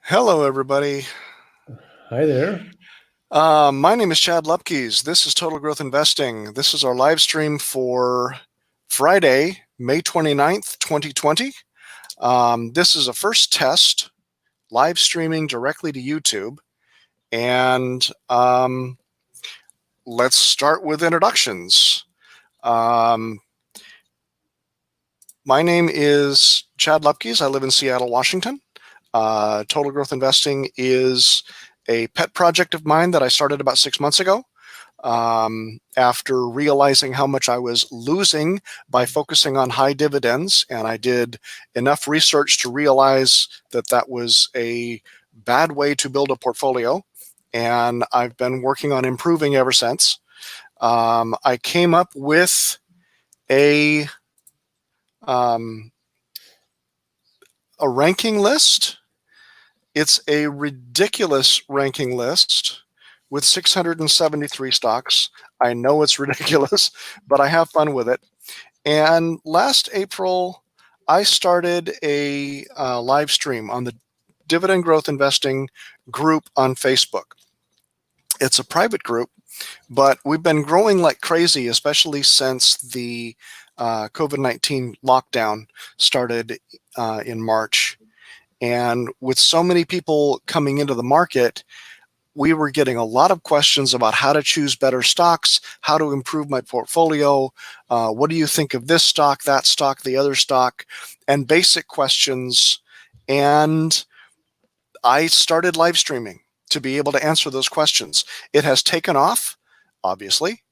Hello, everybody. Hi there. My name is Chad Lupkes. This is Total Growth Investing. This is our live stream for Friday, May 29th, 2020. This is a first test live streaming directly to YouTube. And let's start with introductions. My name is Chad Lupkes. I live in Seattle, Washington. Total Growth Investing is a pet project of mine that I started about 6 months ago. After realizing how much I was losing by focusing on high dividends, and I did enough research to realize that that was a bad way to build a portfolio, and I've been working on improving ever since. I came up with a ranking list. It's a ridiculous ranking list with 673 stocks. I know it's ridiculous, but I have fun with it. And last April, I started a live stream on the Dividend Growth Investing group on Facebook. It's a private group, but we've been growing like crazy, especially since the COVID-19 lockdown started in March. And with so many people coming into the market, we were getting a lot of questions about how to choose better stocks, how to improve my portfolio, what do you think of this stock, that stock, the other stock, and basic questions. And I started live streaming to be able to answer those questions. It has taken off, obviously.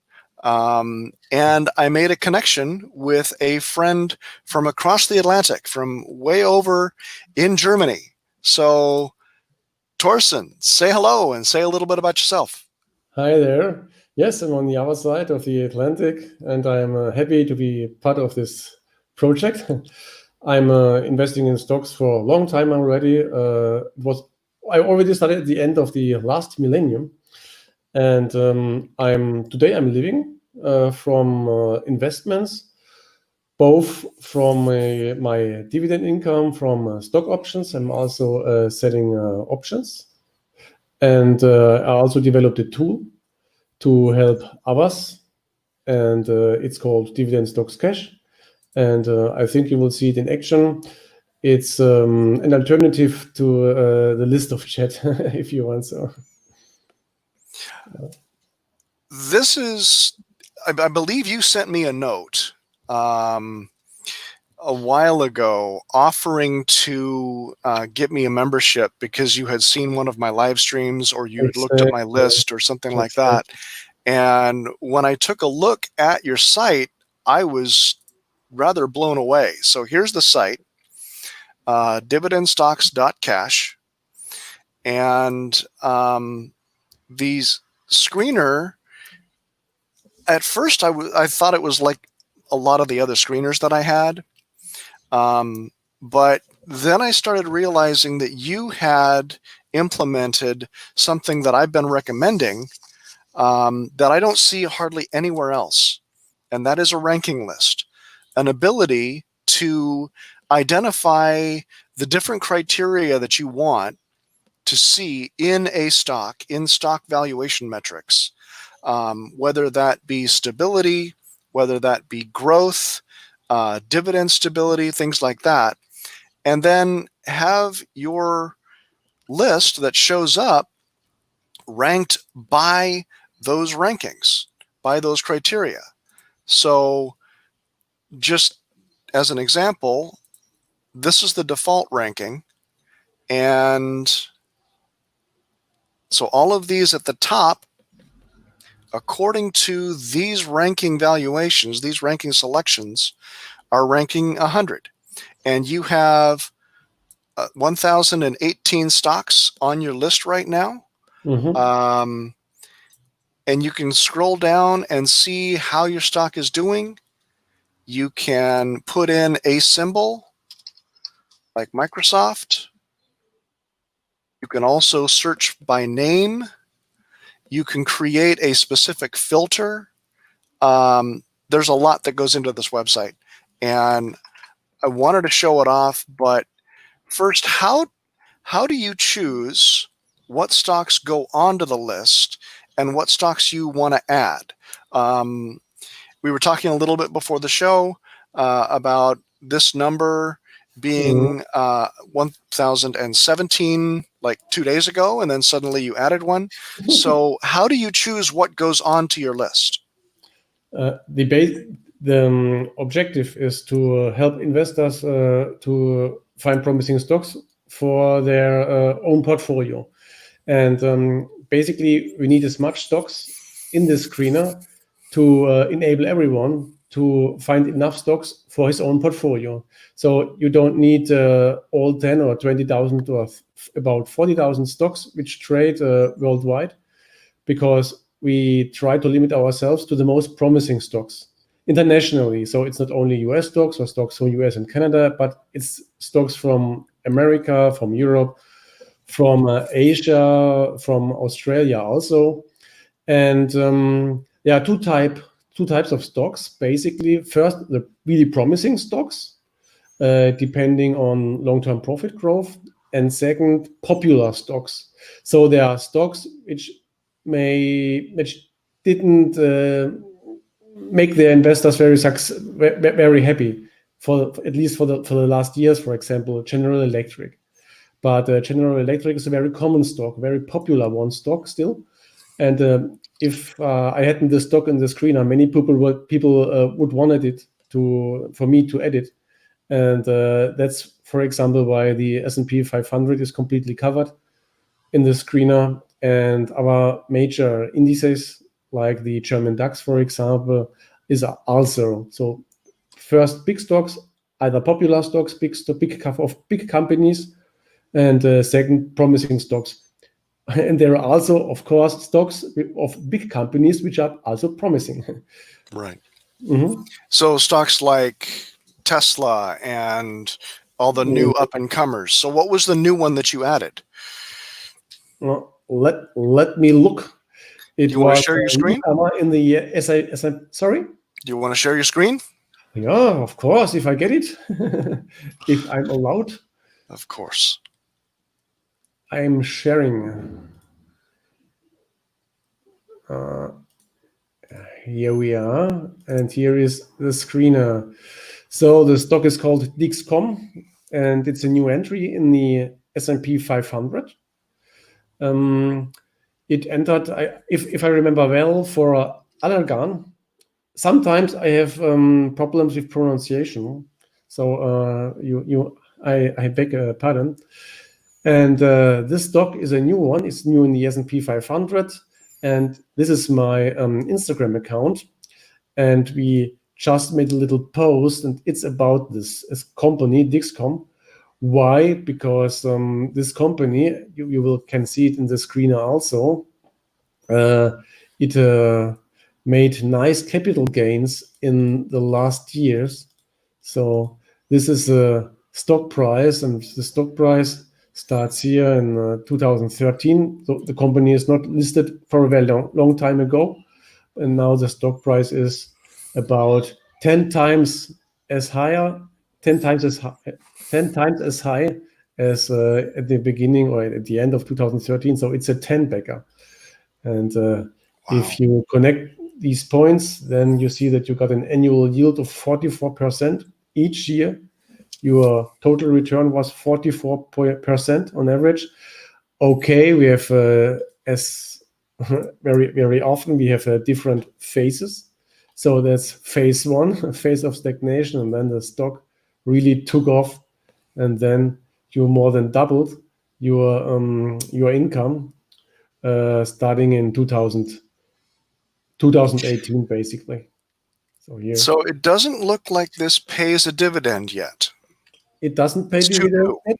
And I made a connection with a friend from across the Atlantic, from way over in Germany. So, Torston, say hello and say a little bit about yourself. Hi there. Yes, I'm on the other side of the Atlantic, and I'm happy to be part of this project. I'm investing in stocks for a long time already. I already started at the end of the last millennium, and I'm living from investments, both from my dividend income from stock options. I'm also selling options. And I also developed a tool to help others, and it's called Dividend Stocks Cash. And I think you will see it in action. It's an alternative to the list of chat, if you want so. This is, I believe you sent me a note a while ago offering to get me a membership because you had seen one of my live streams or you had looked at my list or something like that. And when I took a look at your site, I was rather blown away. So here's the site, dividendstocks.cash. And these screener, at first I thought it was like a lot of the other screeners that I had. But then I started realizing that you had implemented something that I've been recommending that I don't see hardly anywhere else. And that is a ranking list, an ability to identify the different criteria that you want to see in a stock, in stock valuation metrics, whether that be stability, whether that be growth, dividend stability, things like that. And then have your list that shows up ranked by those rankings, by those criteria. So just as an example, this is the default ranking. And so all of these at the top, according to these ranking valuations, these ranking selections, are ranking 100. And you have 1,018 stocks on your list right now. Mm-hmm. And you can scroll down and see how your stock is doing. You can put in a symbol like Microsoft. You can also search by name. You can create a specific filter. There's a lot that goes into this website, and I wanted to show it off. But first, how how do you choose what stocks go onto the list and what stocks you want to add? We were talking a little bit before the show about this number being 1017 like 2 days ago, and then suddenly you added one. So how do you choose what goes onto your list? The objective is to help investors to find promising stocks for their own portfolio. And basically, we need as much stocks in this screener to enable everyone to find enough stocks for his own portfolio. So you don't need all 10 or 20,000 or about 40,000 stocks which trade worldwide, because we try to limit ourselves to the most promising stocks internationally. So it's not only US stocks or stocks from US and Canada, but it's stocks from America, from Europe, from Asia, from Australia also. And two types of stocks, basically. First, the really promising stocks, depending on long-term profit growth. And second, popular stocks. So there are stocks which didn't make their investors very happy at least for the last years. For example, General Electric. But General Electric is a very common stock, very popular one stock still. And if I hadn't the stock in the screener, many people would wanted it for me to edit. And that's, for example, why the S&P 500 is completely covered in the screener, and our major indices like the German DAX, for example, is also. So first, big stocks, either popular stocks, big companies, and second, promising stocks. And there are also, of course, stocks of big companies which are also promising. Right. So stocks like Tesla and all the new up-and-comers. So what was the new one that you added? Well, let me look. You want to share your screen? In the sorry? Do you want to share your screen? Yeah, of course, if I get it. If I'm allowed. Of course. I'm sharing. Here we are, and here is the screener. So the stock is called Dixcom, and it's a new entry in the S&P 500. It entered, if I remember well, for Allergan. Sometimes I have problems with pronunciation, so I beg a pardon. And this stock is a new one. It's new in the S&P 500. And this is my Instagram account. And we just made a little post, and it's about this company, Dixcom. Why? Because this company, you can see it in the screener also. It made nice capital gains in the last years. So this is a stock price, and the stock price starts here in 2013. So the company is not listed for a very long time ago, and now the stock price is about 10 times as high as at the beginning or at the end of 2013. So it's a 10-bagger. And if you connect these points, then you see that you got an annual yield of 44% each year. Your total return was 44% on average. Okay, we have as very often we have different phases. So that's phase one, a phase of stagnation, and then the stock really took off, and then you more than doubled your income starting in 2018, basically. So here. So it doesn't look like this pays a dividend yet. It doesn't pay dividend yet.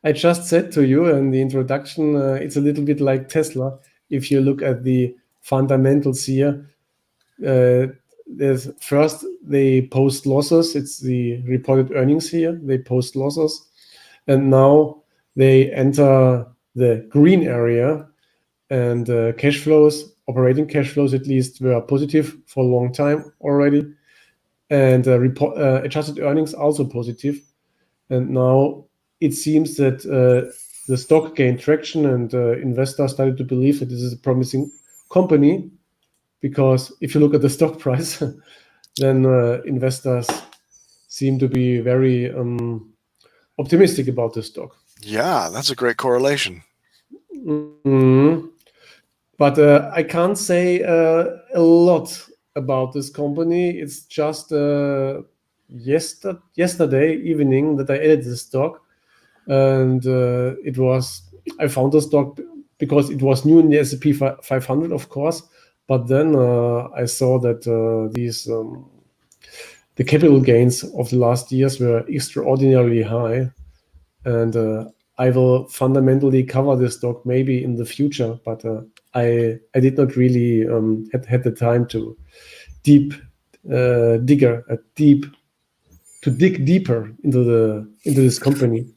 I just said to you in the introduction, it's a little bit like Tesla. If you look at the fundamentals here, first they post losses. It's the reported earnings here. They post losses, and now they enter the green area, and operating cash flows at least, were positive for a long time already, and adjusted earnings also positive. And now it seems that the stock gained traction, and investors started to believe that this is a promising company, because if you look at the stock price, then investors seem to be very optimistic about the stock. Yeah, that's a great correlation. Mhm. But I can't say a lot about this company. It's just yesterday evening that I added the stock, and I found the stock because it was new in the S&P 500, of course. But then I saw that the capital gains of the last years were extraordinarily high, and I will fundamentally cover this stock maybe in the future, but I did not really had the time to dig deeper into this company.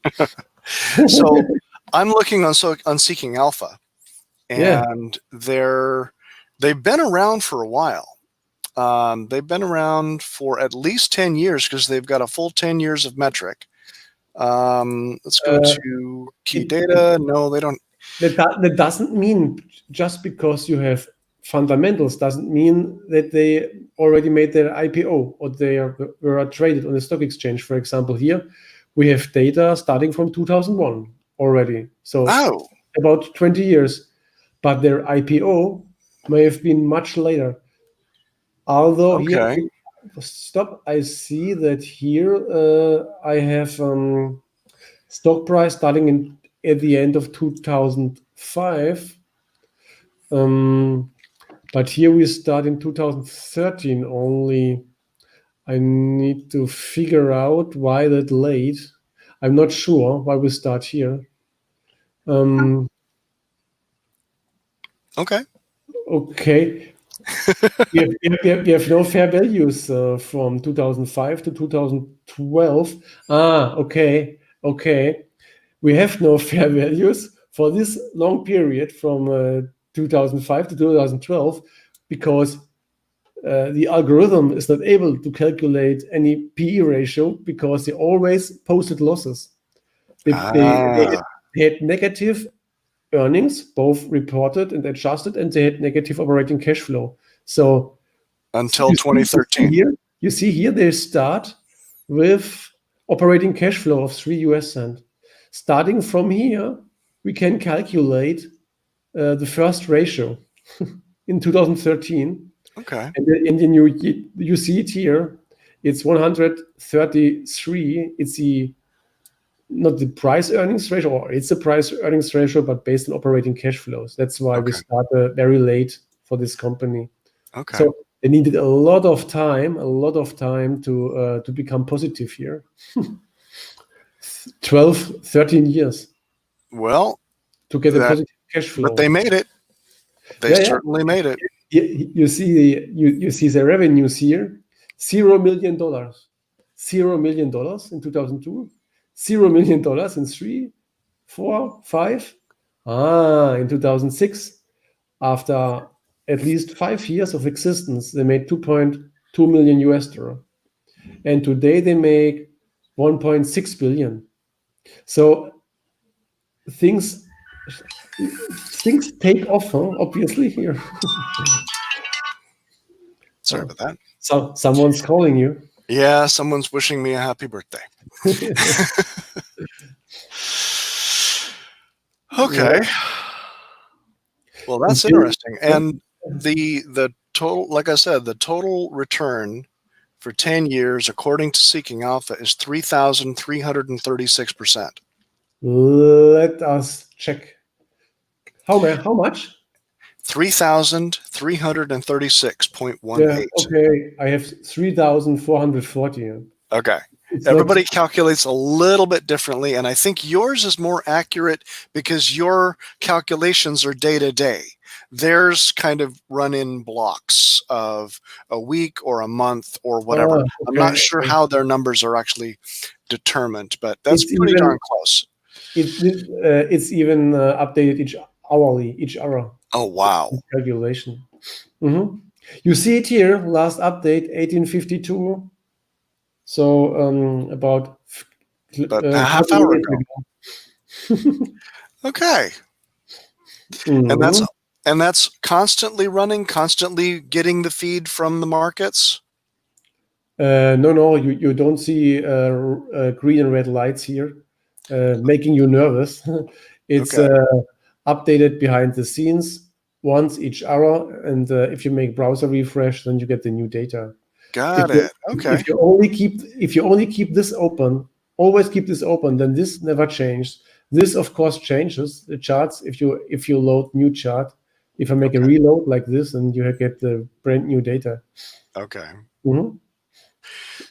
So I'm looking on Seeking Alpha, Yeah. and they've been around for a while. They've been around for at least 10 years because they've got a full 10 years of metric. Let's go to key data. No, they don't. That doesn't mean just because you have fundamentals doesn't mean that they already made their IPO or were traded on the stock exchange. For example, here we have data starting from 2001 already, so about 20 years. But their IPO may have been much later. Although here, stop. I see that here I have stock price starting at the end of 2005. But here we start in 2013 only. I need to figure out why that late. I'm not sure why we start here. Okay. We have no fair values from 2005 to 2012. Okay. We have no fair values for this long period from 2005 to 2012 because the algorithm is not able to calculate any PE ratio because they always posted losses. They had negative earnings, both reported and adjusted, and they had negative operating cash flow. So until 2013. You see here they start with operating cash flow of $0.03. Starting from here, we can calculate the first ratio in 2013. Okay. And then you see it here. It's 133. It's not the price earnings ratio, or it's a price earnings ratio, but based on operating cash flows. That's why we started very late for this company. Okay. So they needed a lot of time to become positive here. 12, 13 years. Well, to get a positive cash flow. But they made it. They certainly made it. You see the revenues here. $0 million. $0 million in 2002. $0 million in 3, 4, 5. In 2006, after at least 5 years of existence, they made $2.2 million US. And today they make 1.6 billion. So things take off, obviously, here. Sorry about that. So someone's calling you. Yeah, someone's wishing me a happy birthday. Okay. Well, that's interesting. And the total, like I said, the total return for 10 years, according to Seeking Alpha, is 3,336%. Let us check. How much? 3,336.18. Yeah, okay, I have 3,440. Okay. Everybody calculates a little bit differently, and I think yours is more accurate because your calculations are day to day. Theirs kind of run in blocks of a week or a month or whatever. I'm not sure how their numbers are actually determined, but that's pretty darn close. It's even updated each hour. Oh, wow. Calculation. Mm-hmm. You see it here, last update, 1852. So about but a half hour ago. Okay. Mhm. And that's constantly running, constantly getting the feed from the markets? No, you don't see green and red lights here, making you nervous. It's Okay. updated behind the scenes once each hour, and if you make browser refresh, then you get the new data. Got it. Okay. If you only keep this open, always keep this open, then this never changes. This of course changes the charts if you load new chart. If I make a Okay. reload like this, and you get the brand new data. Okay. Mhm.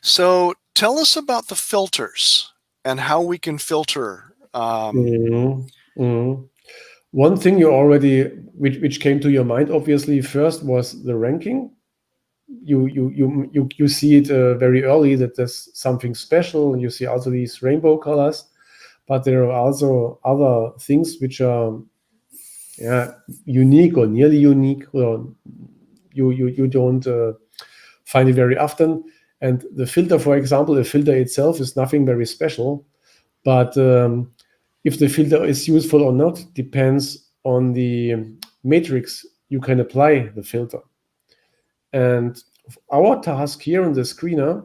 So tell us about the filters and how we can filter. Mhm. Mhm. One thing you already, which came to your mind, obviously, first was the ranking. You see it very early that there's something special. You see also these rainbow colors, but there are also other things which are unique or nearly unique. Or you don't find it very often. And the filter, for example, the filter itself is nothing very special, but if the filter is useful or not depends on the matrix you can apply the filter. And our task here on the screener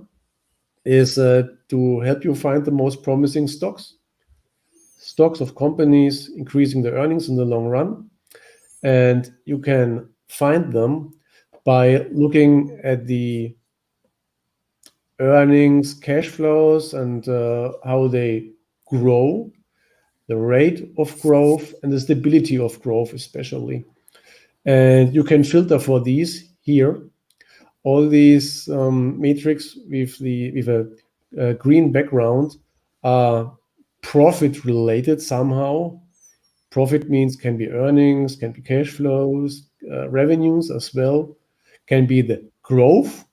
is to help you find the most promising stocks of companies increasing the earnings in the long run. And you can find them by looking at the earnings, cash flows, and how they grow, the rate of growth, and the stability of growth, especially. And you can filter for these here. All these metrics with a green background are profit related somehow. Profit means can be earnings, can be cash flows, revenues as well, can be the growth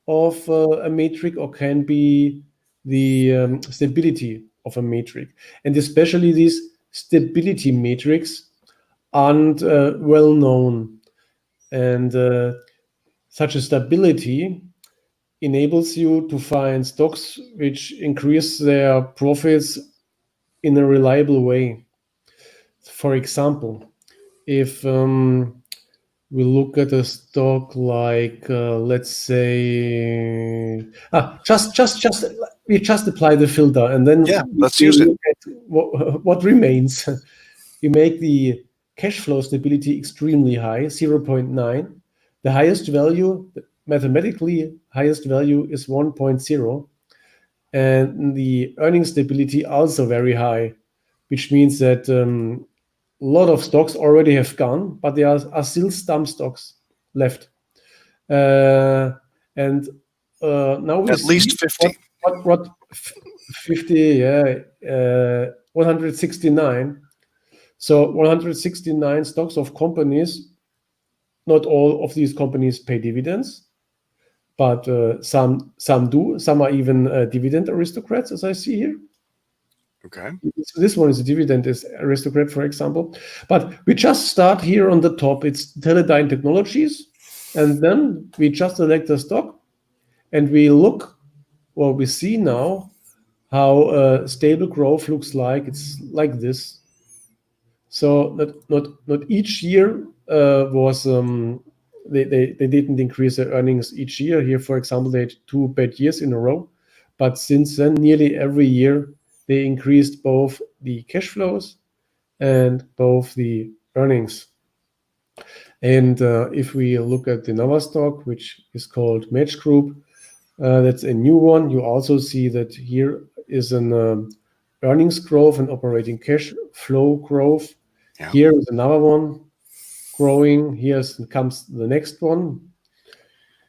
of a metric, or can be the stability of a metric. And especially these stability metrics aren't well known. And such a stability enables you to find stocks which increase their profits in a reliable way. For example, if we look at a stock like, let's say, just we just apply the filter, and then Yeah, let's we use it. look at what remains. We make the cash flow stability extremely high, 0.9. The highest value, mathematically highest value, is 1.0, and the earnings stability also very high, which means that a lot of stocks already have gone, but there are still some stocks left. And now we At least see 50. what 50, 169. So 169 stocks of companies. Not all of these companies pay dividends, but some do. Some are even dividend aristocrats, as I see here. Okay. This one is a dividend aristocrat, for example. But we just start here on the top. It's Teledyne Technologies. And then we just select the stock, and we look, or we see now, how stable growth looks like. It's like this. So not each year was they didn't increase their earnings each year. Here, for example, they had 2 bad years in a row. But since then, nearly every year, they increased both the cash flows and both the earnings. And if we look at another stock, which is called Match Group, that's a new one. You also see that here is an earnings growth and operating cash flow growth. Yeah. Here is another one growing. Here comes the next one.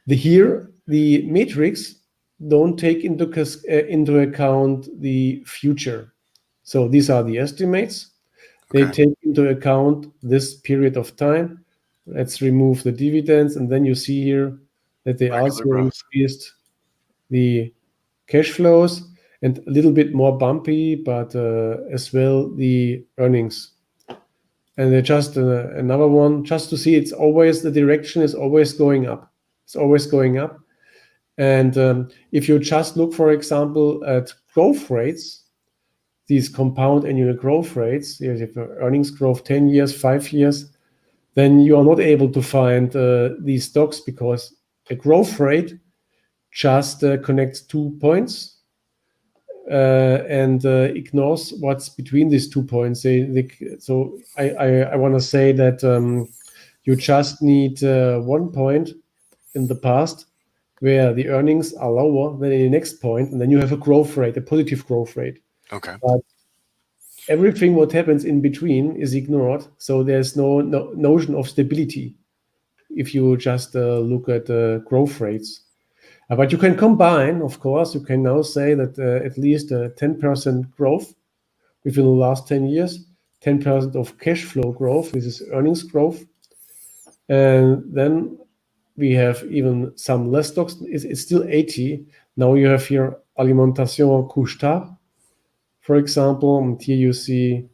Here, the metrics don't take into account the future. So these are the estimates. They Okay. take into account this period of time. Let's remove the dividends, and then you see here that they Regular also growth. increased the cash flows, and a little bit more bumpy, but as well the earnings. And they're just another one, just to see it's always, the direction is always going up. It's always going up. And if you just look, for example, at growth rates, these compound annual growth rates, you have earnings growth 10 years, 5 years, then you are not able to find these stocks because a growth rate just connects 2 points and ignores what's between these 2 points. So I want to say that you just need 1 point in the past where the earnings are lower than in the next point, and then you have a growth rate, a positive growth rate. Okay. But everything what happens in between is ignored, so there's no notion of stability if you just look at growth rates. But you can combine, of course, you can now say that at least 10% growth within the last 10 years, 10% of cash flow growth, this is earnings growth. And then we have even some less stocks, it's still 80. Now you have here Alimentation Couche-Tard, for example, and here you see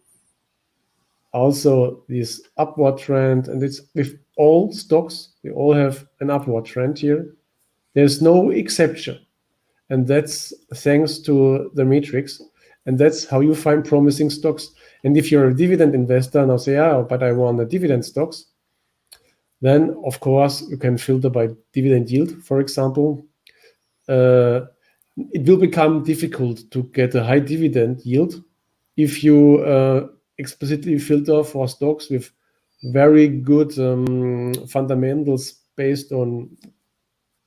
also this upward trend, and it's with all stocks, they all have an upward trend here. There's no exception. And that's thanks to the matrix. And that's how you find promising stocks. And if you're a dividend investor now say, but I want the dividend stocks, then of course you can filter by dividend yield, for example. It will become difficult to get a high dividend yield if you explicitly filter for stocks with very good fundamentals based on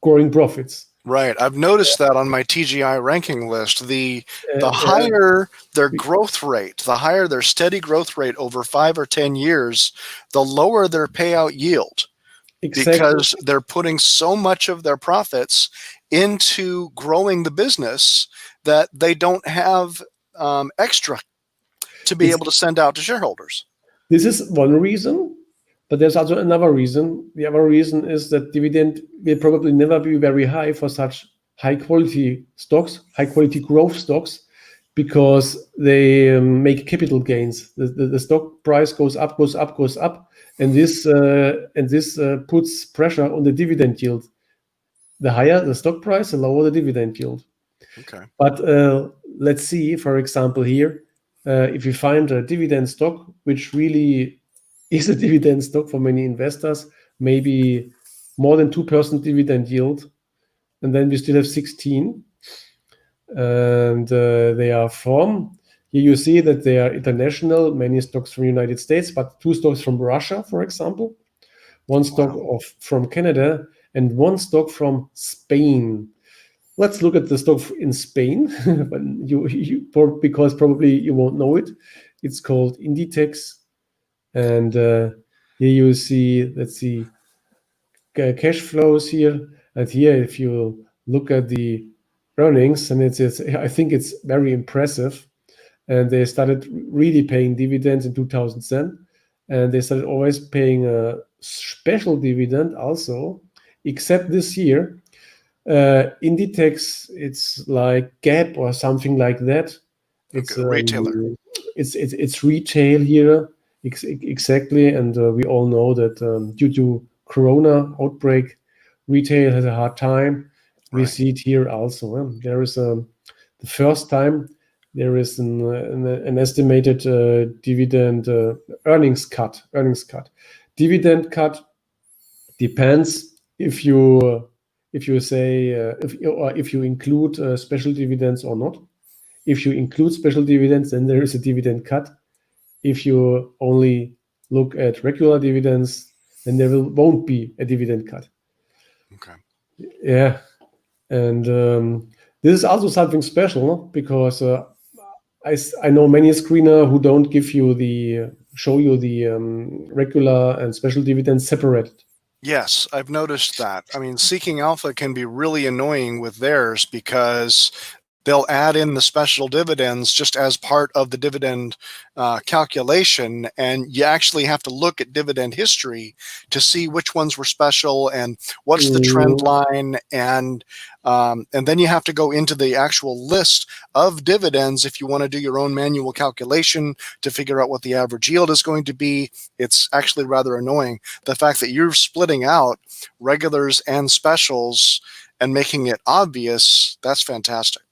growing profits. Right. I've noticed that on my TGI ranking list. The higher their growth rate, the higher their steady growth rate over 5 or 10 years, the lower their payout yield. Exactly. Because they're putting so much of their profits into growing the business that they don't have extra to be able to send out to shareholders. This is one reason. But there's also another reason. The other reason is that dividend will probably never be very high for such high quality stocks, high quality growth stocks, because they make capital gains. The stock price goes up, and this puts pressure on the dividend yield. The higher the stock price, the lower the dividend yield. Okay. But let's see, for example, here, if you find a dividend stock which really is a dividend stock for many investors, maybe more than 2% dividend yield, and then we still have 16. And they are from, here you see that they are international, many stocks from the United States, but 2 stocks from Russia, for example, 1 stock from Canada, and 1 stock from Spain. Let's look at the stock in Spain, because probably you won't know it. It's called Inditex. And here you see, let's see, cash flows here. And here, if you look at the earnings, and I think it's very impressive. And they started really paying dividends in 2010. And they started always paying a special dividend also, except this year. Inditex, it's like Gap or something like that. It's retailer. It's retail here. Exactly, and we all know that due to Corona outbreak, retail has a hard time. We see it here also. There is the first time there is an estimated dividend earnings cut. Dividend cut depends if you say if you include special dividends or not. If you include special dividends, then there is a dividend cut. If you only look at regular dividends, then there won't be a dividend cut. Okay. Yeah, and this is also something special because I know many screener who don't show you the regular and special dividends separated. Yes, I've noticed that. I mean, Seeking Alpha can be really annoying with theirs because they'll add in the special dividends just as part of the dividend calculation, and you actually have to look at dividend history to see which ones were special and what's the trend line, and then you have to go into the actual list of dividends if you want to do your own manual calculation to figure out what the average yield is going to be. It's actually rather annoying. The fact that you're splitting out regulars and specials and making it obvious, that's fantastic.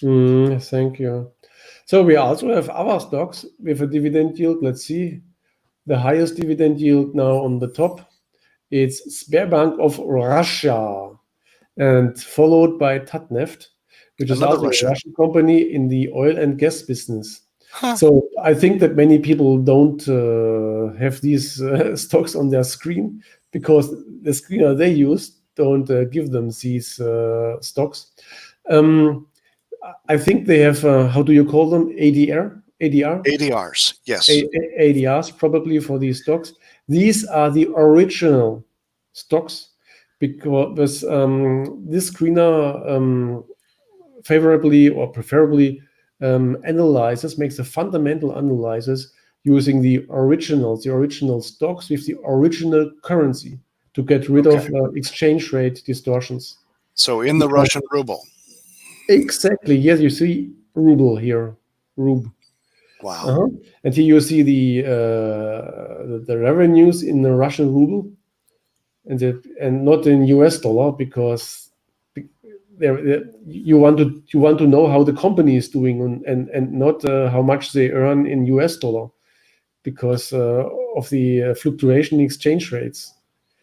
Thank you. So we also have other stocks with a dividend yield. Let's see. The highest dividend yield now on the top. It's Sberbank of Russia, and followed by Tatneft, which is Another also a Russia. Russian company in the oil and gas business. Huh. So I think that many people don't have these stocks on their screen because the screener they use don't give them these stocks. I think they have, how do you call them? ADR? ADR? ADRs, yes. ADRs probably for these stocks. These are the original stocks because this screener favorably or preferably makes a fundamental analysis using the original stocks with the original currency to get rid Okay. of exchange rate distortions. So in the Russian ruble. Exactly. Yes, you see ruble here. Ruble. Wow. Uh-huh. And here you see the revenues in the Russian ruble and not in US dollar because you want to know how the company is doing and not how much they earn in US dollar because of the fluctuation in exchange rates.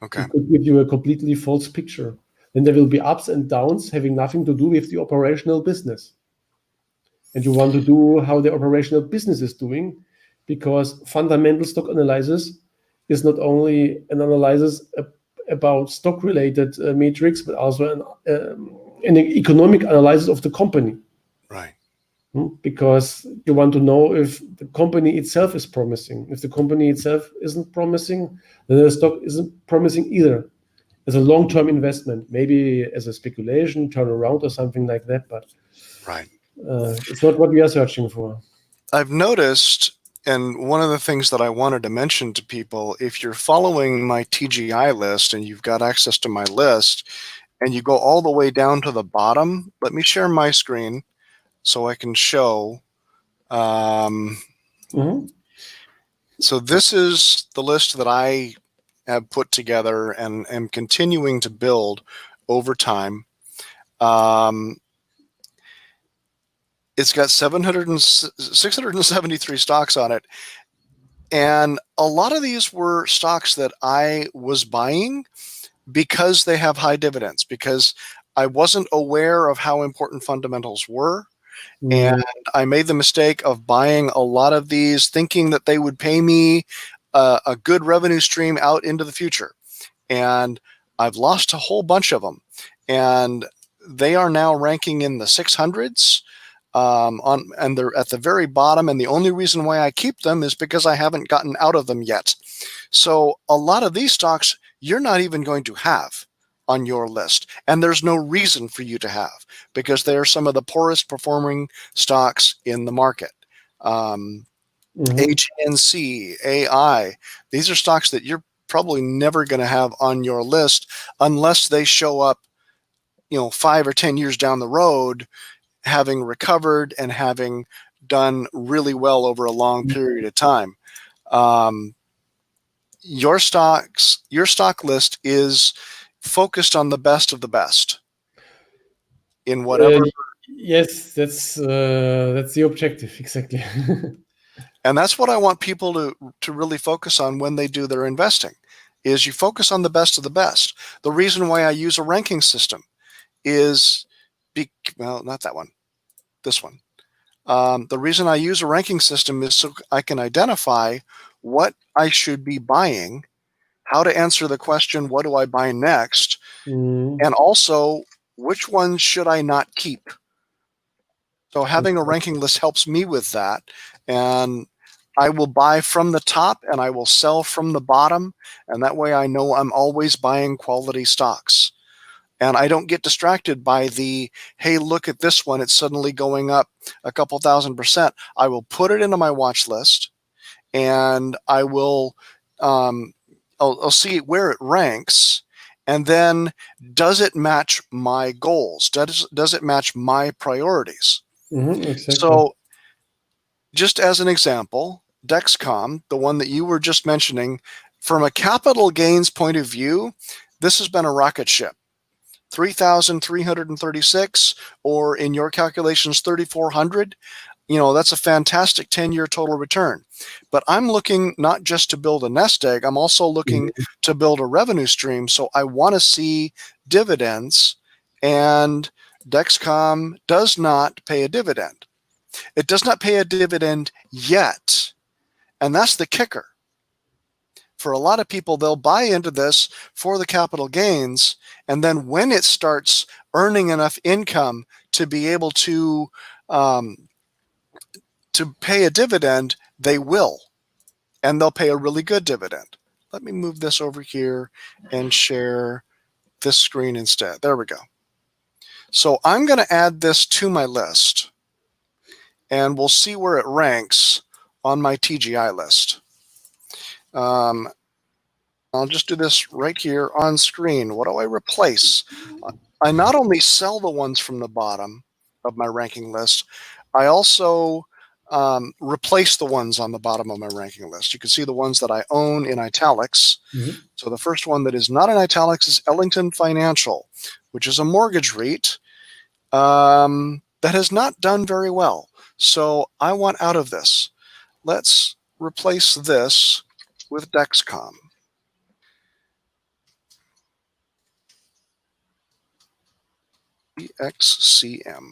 Okay. It could give you a completely false picture. Then there will be ups and downs having nothing to do with the operational business. And you want to do how the operational business is doing because fundamental stock analysis is not only an analysis about stock related metrics, but also an economic analysis of the company. Right. Because you want to know if the company itself is promising. If the company itself isn't promising, then the stock isn't promising either. As a long-term investment, maybe as a speculation, turnaround or something like that, but Right. it's not what we are searching for. I've noticed, and one of the things that I wanted to mention to people, if you're following my TGI list and you've got access to my list, and you go all the way down to the bottom, let me share my screen so I can show. So this is the list that I have put together and am continuing to build over time. It's got 673 stocks on it. And a lot of these were stocks that I was buying because they have high dividends, because I wasn't aware of how important fundamentals were. And I made the mistake of buying a lot of these thinking that they would pay me a good revenue stream out into the future. And I've lost a whole bunch of them. And they are now ranking in the 600s. And they're at the very bottom. And the only reason why I keep them is because I haven't gotten out of them yet. So a lot of these stocks you're not even going to have on your list. And there's no reason for you to have because they are some of the poorest performing stocks in the market. HNC, AI, these are stocks that you're probably never going to have on your list unless they show up, 5 or 10 years down the road, having recovered and having done really well over a long period of time. Your stock list is focused on the best of the best in whatever. Yes, that's the objective, exactly. And that's what I want people to really focus on when they do their investing, is you focus on the best of the best. The reason why I use a ranking system is, not that one, this one. The reason I use a ranking system is so I can identify what I should be buying, how to answer the question, what do I buy next? And also, which ones should I not keep? So having a ranking list helps me with that. And I will buy from the top and I will sell from the bottom. And that way I know I'm always buying quality stocks. And I don't get distracted by the, hey, look at this one, it's suddenly going up a couple %. I will put it into my watch list and I will, I'll see where it ranks. And then does it match my goals? Does it match my priorities? Exactly. So just as an example, Dexcom, the one that you were just mentioning, from a capital gains point of view, this has been a rocket ship. 3,336, or in your calculations, 3,400, that's a fantastic 10-year total return. But I'm looking not just to build a nest egg, I'm also looking to build a revenue stream. So I want to see dividends, and Dexcom does not pay a dividend. It does not pay a dividend yet. And that's the kicker. For a lot of people, they'll buy into this for the capital gains, and then when it starts earning enough income to be able to pay a dividend, they will, and they'll pay a really good dividend. Let me move this over here and share this screen instead. There we go. So I'm going to add this to my list, and we'll see where it ranks on my TGI list. I'll just do this right here on screen. What do I replace? I not only sell the ones from the bottom of my ranking list, I also replace the ones on the bottom of my ranking list. You can see the ones that I own in italics. So the first one that is not in italics is Ellington Financial, which is a mortgage REIT that has not done very well. So I want out of this. Let's replace this with Dexcom. DXCM.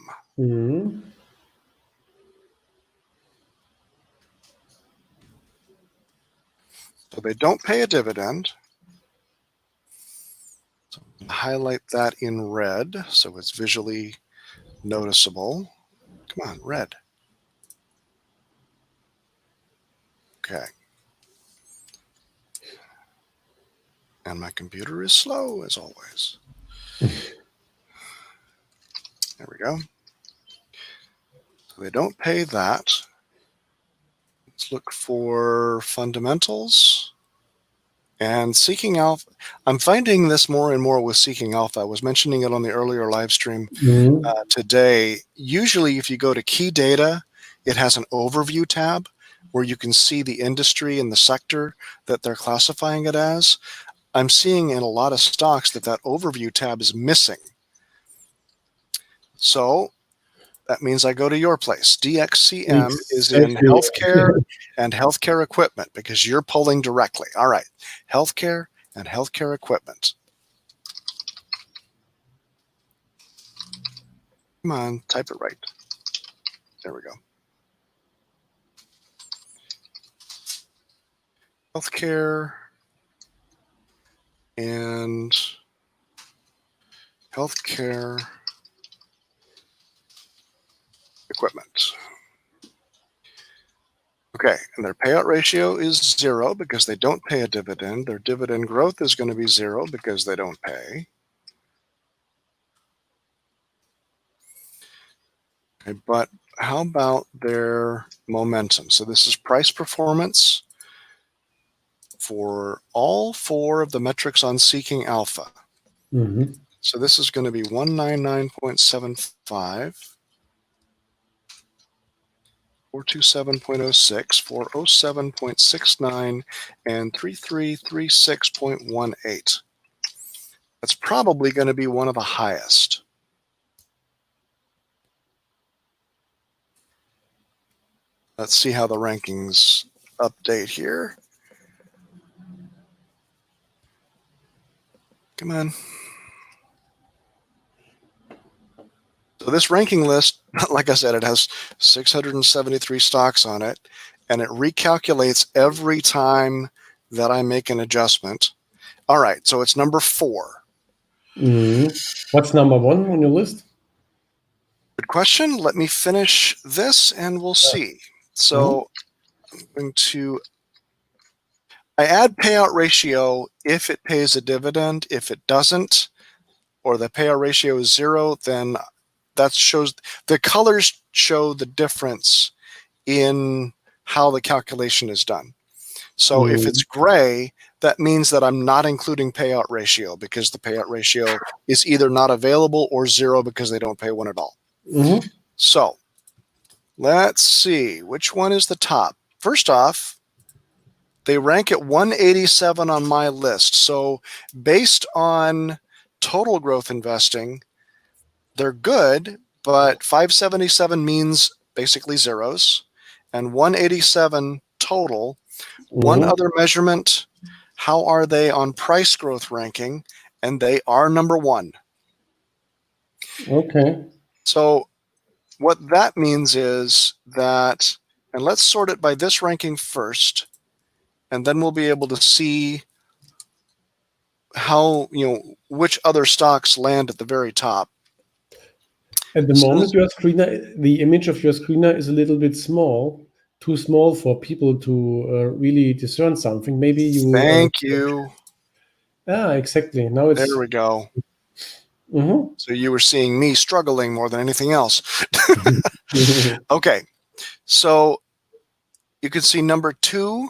So they don't pay a dividend. So highlight that in red so it's visually noticeable. Come on, red. Okay. And my computer is slow as always. There we go. So they don't pay that. Let's look for fundamentals. And Seeking Alpha. I'm finding this more and more with Seeking Alpha. I was mentioning it on the earlier live stream today. Usually if you go to key data, it has an overview tab where you can see the industry and the sector that they're classifying it as. I'm seeing in a lot of stocks that overview tab is missing. So that means I go to your place. DXCM is in healthcare and healthcare equipment because you're pulling directly. All right, healthcare and healthcare equipment. Come on, type it right. There we go. Healthcare and healthcare equipment. Okay, and their payout ratio is 0 because they don't pay a dividend. Their dividend growth is going to be 0 because they don't pay. Okay, but how about their momentum? So this is price performance for all 4 of the metrics on Seeking Alpha. So this is going to be 199.75. 427.06, 407.69, and 3336.18. That's probably going to be one of the highest. Let's see how the rankings update here. Come on. So this ranking list, like I said, it has 673 stocks on it, and it recalculates every time that I make an adjustment. All right, so it's number 4. What's number 1 on your list? Good question. Let me finish this and we'll see. So I'm going to, I add payout ratio if it pays a dividend. If it doesn't, or the payout ratio is 0, then that shows, the colors show the difference in how the calculation is done. So if it's gray, that means that I'm not including payout ratio because the payout ratio is either not available or 0 because they don't pay one at all. So let's see, which one is the top? First off, they rank at 187 on my list. So based on total growth investing, they're good, but 577 means basically zeros, and 187 total. One other measurement, how are they on price growth ranking? And they are number one. Okay. So what that means is that, and let's sort it by this ranking first, and then we'll be able to see how, which other stocks land at the very top. At the moment, your screener, the image of your screener is a little bit small, too small for people to really discern something. Maybe you. Thank you. Exactly. Now it's. There we go. Mm-hmm. So you were seeing me struggling more than anything else. Okay. So you can see number 2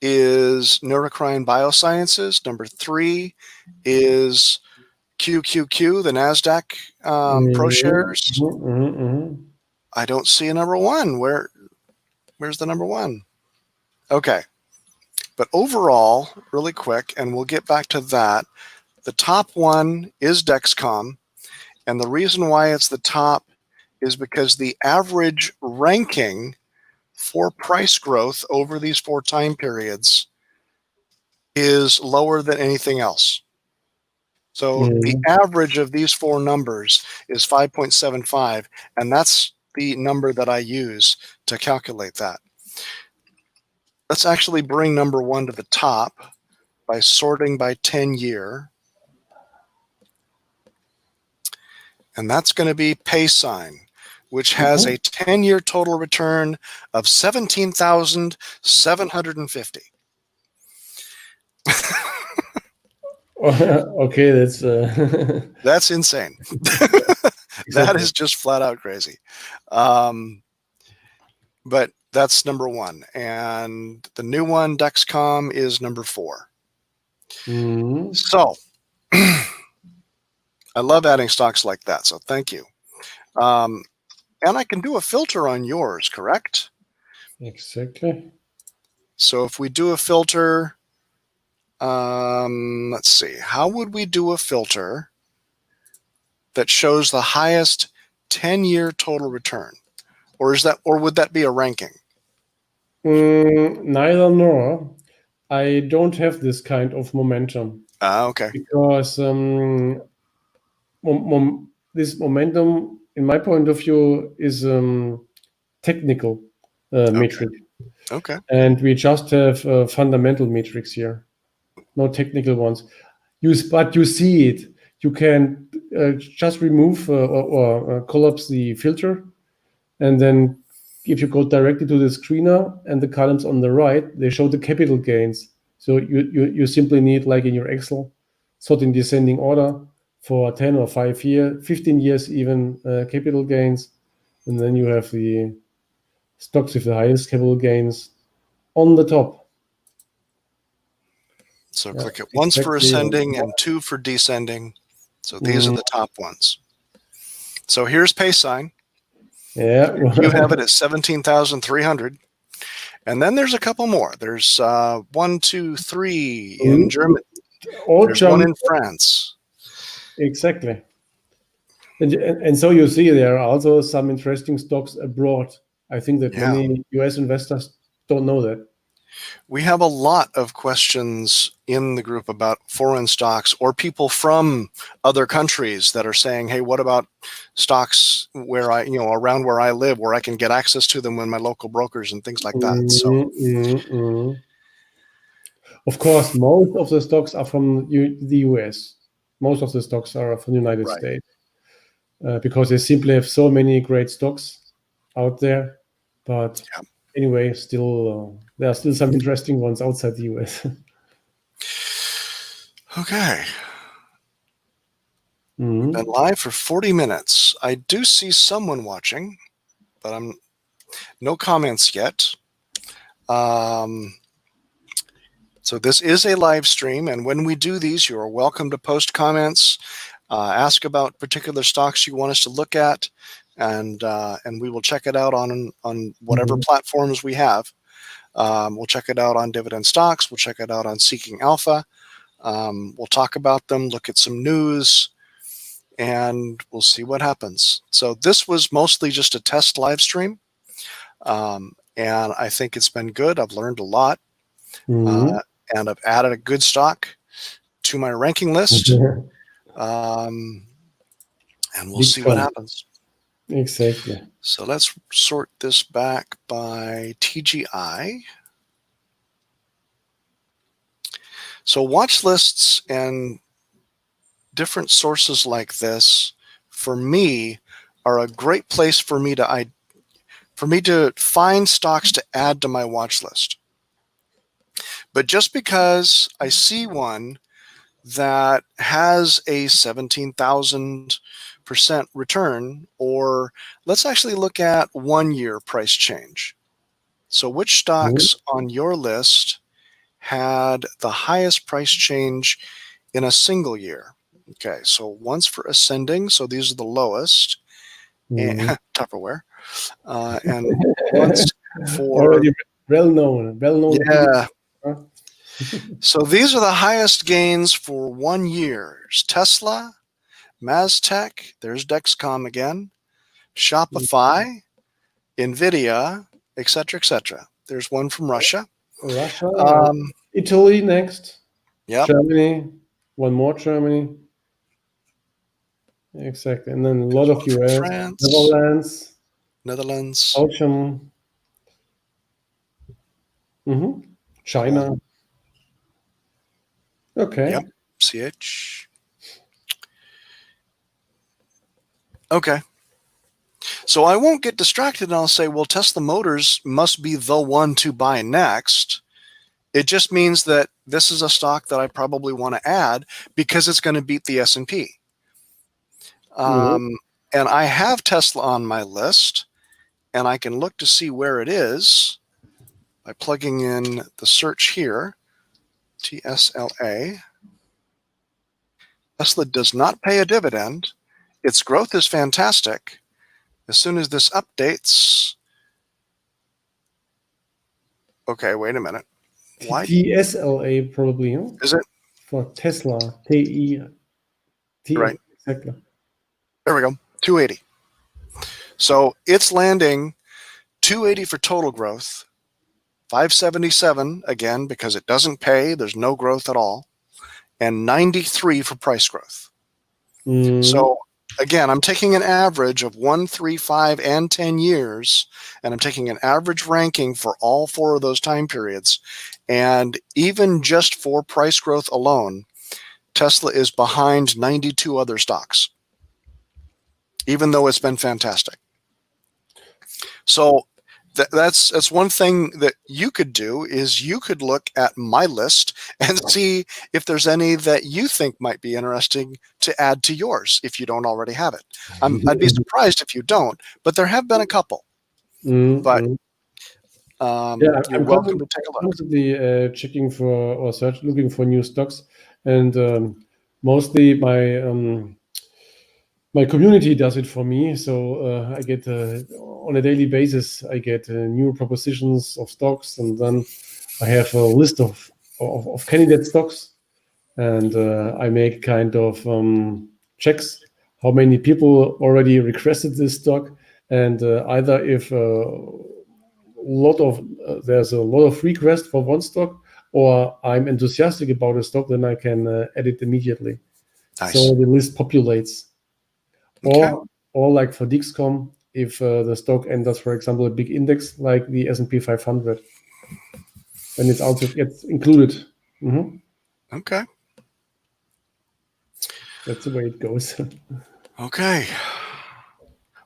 is Neurocrine Biosciences. Number 3 is QQQ, the NASDAQ Pro Shares. I don't see a number 1. Where's the number 1? Okay. But overall, really quick, and we'll get back to that, the top one is Dexcom. And the reason why it's the top is because the average ranking for price growth over these 4 time periods is lower than anything else. So the average of these 4 numbers is 5.75, and that's the number that I use to calculate that. Let's actually bring number 1 to the top by sorting by 10-year. And that's going to be PaySign, which has a 10-year total return of 17,750. Okay, that's that's insane. That is just flat out crazy. But that's number 1, and the new one, Dexcom, is number 4. So I love adding stocks like that, so thank you. And I can do a filter on yours, correct? Exactly. So if we do a filter, let's see, how would we do a filter that shows the highest 10-year total return? Or would that be a ranking? Neither nor. I don't have this kind of momentum. Okay. Because this momentum, in my point of view, is technical metric. Okay. And we just have fundamental metrics here, no technical ones. But you see it. You can just remove or collapse the filter, and then if you go directly to the screener and the columns on the right, they show the capital gains. So you simply need, like in your Excel, sort in descending order for 10 or 15 years even capital gains. And then you have the stocks with the highest capital gains on the top. So click it once for ascending and 2 for descending. So these are the top ones. So here's PaySign. Yeah. You have it at 17,300. And then there's a couple more. There's 1, 2, 3 in Germany. There's 1 in France. Exactly. And so you see there are also some interesting stocks abroad. I think that many US investors don't know that. We have a lot of questions in the group about foreign stocks or people from other countries that are saying, hey, what about stocks where around where I live, where I can get access to them when my local brokers and things like that. So, of course, most of the stocks are from the US. Most of the stocks are from the United States because they simply have so many great stocks out there. But anyway, still there are still some interesting ones outside the US. Okay. We've been live for 40 minutes. I do see someone watching, but no comments yet. So this is a live stream, and when we do these, you are welcome to post comments, ask about particular stocks you want us to look at, and we will check it out on whatever platforms we have. We'll check it out on Dividend Stocks. We'll check it out on Seeking Alpha. We'll talk about them, look at some news, and we'll see what happens. So this was mostly just a test live stream. And I think it's been good. I've learned a lot. And I've added a good stock to my ranking list. And we'll see what happens. Exactly. So let's sort this back by TGI. So watch lists and different sources like this, for me, are a great place for me to find stocks to add to my watch list. But just because I see one that has a 17,000% return, or let's actually look at 1 year price change. So which stocks on your list had the highest price change in a single year? Okay, so one's for ascending, so these are the lowest, and Tupperware, and one's for already well known. Yeah. So these are the highest gains for 1 year. Tesla, Maztec, there's Dexcom again, Shopify, Nvidia, etc., etc. There's one from Russia. Italy next. Yep. Germany, one more Germany. Exactly. And then a lot of US, France, Netherlands, Belgium, China. Okay. Yep. CH. Okay. So I won't get distracted and I'll say, well, Tesla Motors must be the one to buy next. It just means that this is a stock that I probably want to add because it's going to beat the S&P. And I have Tesla on my list, and I can look to see where it is by plugging in the search here, TSLA. Tesla does not pay a dividend. Its growth is fantastic. As soon as this updates, okay, wait a minute. Why? TSLA probably, huh? Is it? For Tesla, T. Right. Exactly. There we go, 280. So it's landing 280 for total growth, 577 again because it doesn't pay, there's no growth at all, and 93 for price growth. So again, I'm taking an average of 1, 3, 5, and 10 years, and I'm taking an average ranking for all 4 of those time periods. And even just for price growth alone, Tesla is behind 92 other stocks, even though it's been fantastic. So that's one thing that you could do, is you could look at my list and see if there's any that you think might be interesting to add to yours if you don't already have it. I'd be surprised if you don't, but there have been a couple. But you're welcome to take a look. I'm constantly checking for or looking for new stocks, and mostly my community does it for me. So I get on a daily basis, I get new propositions of stocks, and then I have a list of candidate stocks, and I make kind of checks how many people already requested this stock, and either if there's a lot of requests for one stock, or I'm enthusiastic about a stock, then I can add it immediately. Nice. So the list populates. Okay. Or like for Dixcom, if the stock enters, for example, a big index like the S&P 500, then it also gets included. Okay. That's the way it goes. Okay.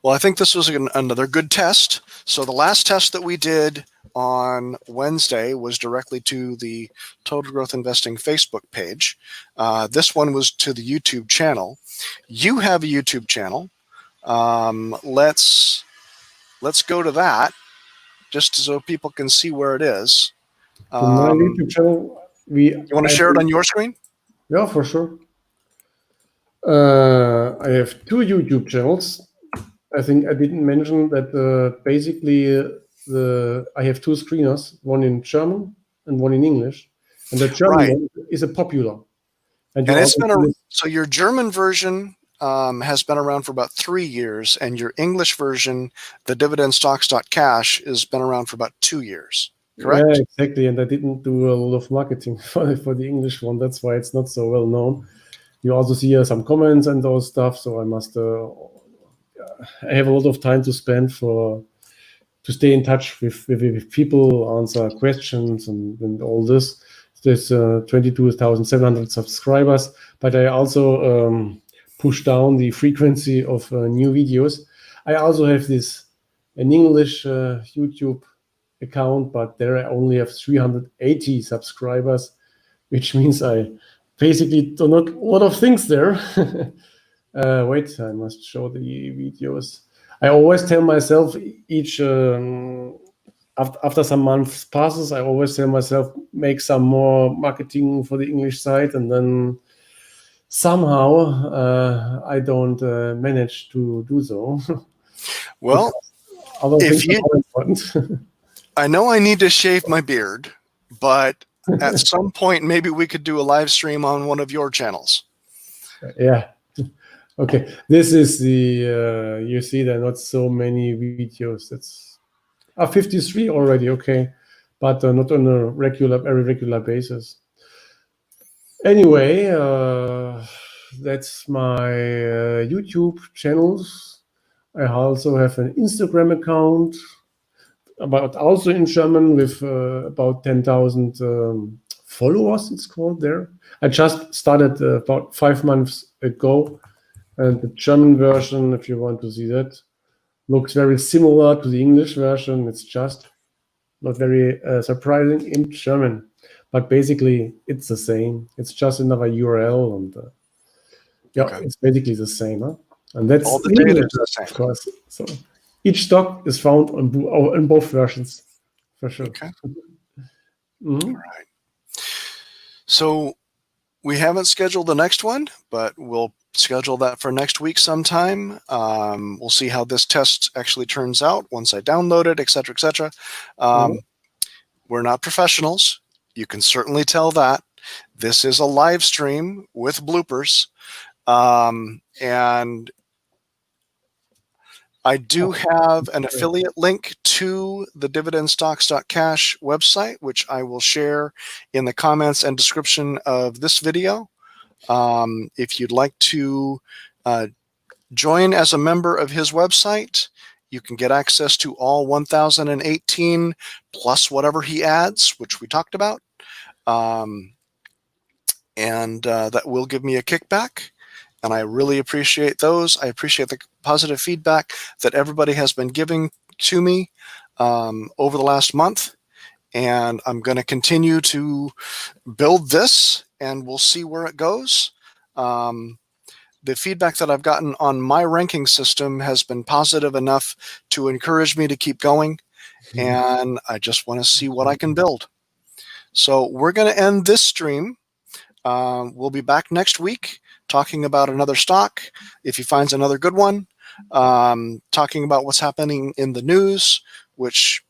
Well, I think this was another good test. So the last test that we did on Wednesday was directly to the Total Growth Investing Facebook page. This one was to the YouTube channel. You have a YouTube channel. Let's go to that just so people can see where it is. My YouTube channel, you want to share it on your screen? Yeah, for sure. I have 2 YouTube channels. I think I didn't mention that basically I have 2 screeners, one in German and one in English. And the German one is a popular. And And it's been so your German version has been around for about 3 years, and your English version, the dividendstocks.cash, has been around for about 2 years. Correct? Yeah, exactly. And I didn't do a lot of marketing for the English one. That's why it's not so well known. You also see some comments and those stuff. So I must, I have a lot of time to spend to stay in touch with people, answer questions and all this. There's 22,700 subscribers, but I also push down the frequency of new videos. I also have an English YouTube account, but there I only have 380 subscribers, which means I basically do not a lot of things there. Wait, I must show the videos. I always tell myself each after some months passes, I always tell myself make some more marketing for the English side, and then somehow I don't manage to do so. Well, Other if things you, are more important. I know I need to shave my beard, but at some point, maybe we could do a live stream on one of your channels. Yeah. Okay. This is the, you see there are not so many videos. That's 53 already. Okay. But not on a very regular basis. Anyway, that's my YouTube channels. I also have an Instagram account, but also in German with about 10,000 followers, it's called there. I just started about 5 months ago, and the German version, if you want to see that, looks very similar to the English version. It's just not very surprising in German, but basically it's the same. It's just another URL, and yeah, Okay. it's basically the same. Huh? And that's All the in data English, is the same. of course. So each stock is found in both versions, for sure. Okay. Mhm. All right. So we haven't scheduled the next one, but we'll schedule that for next week sometime. We'll see how this test actually turns out once I download it, et cetera, et cetera. We're not professionals. You can certainly tell that. This is a live stream with bloopers. And I do have an affiliate link to the dividendstocks.cash website, which I will share in the comments and description of this video. If you'd like to join as a member of his website, you can get access to all 1018 plus whatever he adds, which we talked about. And that will give me a kickback. And I really appreciate those. I appreciate the positive feedback that everybody has been giving to me over the last month. And I'm going to continue to build this, and we'll see where it goes. The feedback that I've gotten on my ranking system has been positive enough to encourage me to keep going. And I just want to see what I can build. So we're going to end this stream. We'll be back next week talking about another stock, if he finds another good one, talking about what's happening in the news, which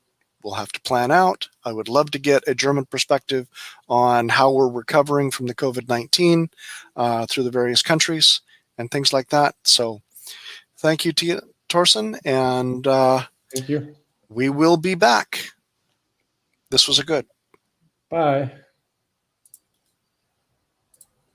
we'll have to plan out. I would love to get a German perspective on how we're recovering from the COVID-19 through the various countries and things like that. So thank you, Torston, and thank you. We will be back. This was a good. Bye.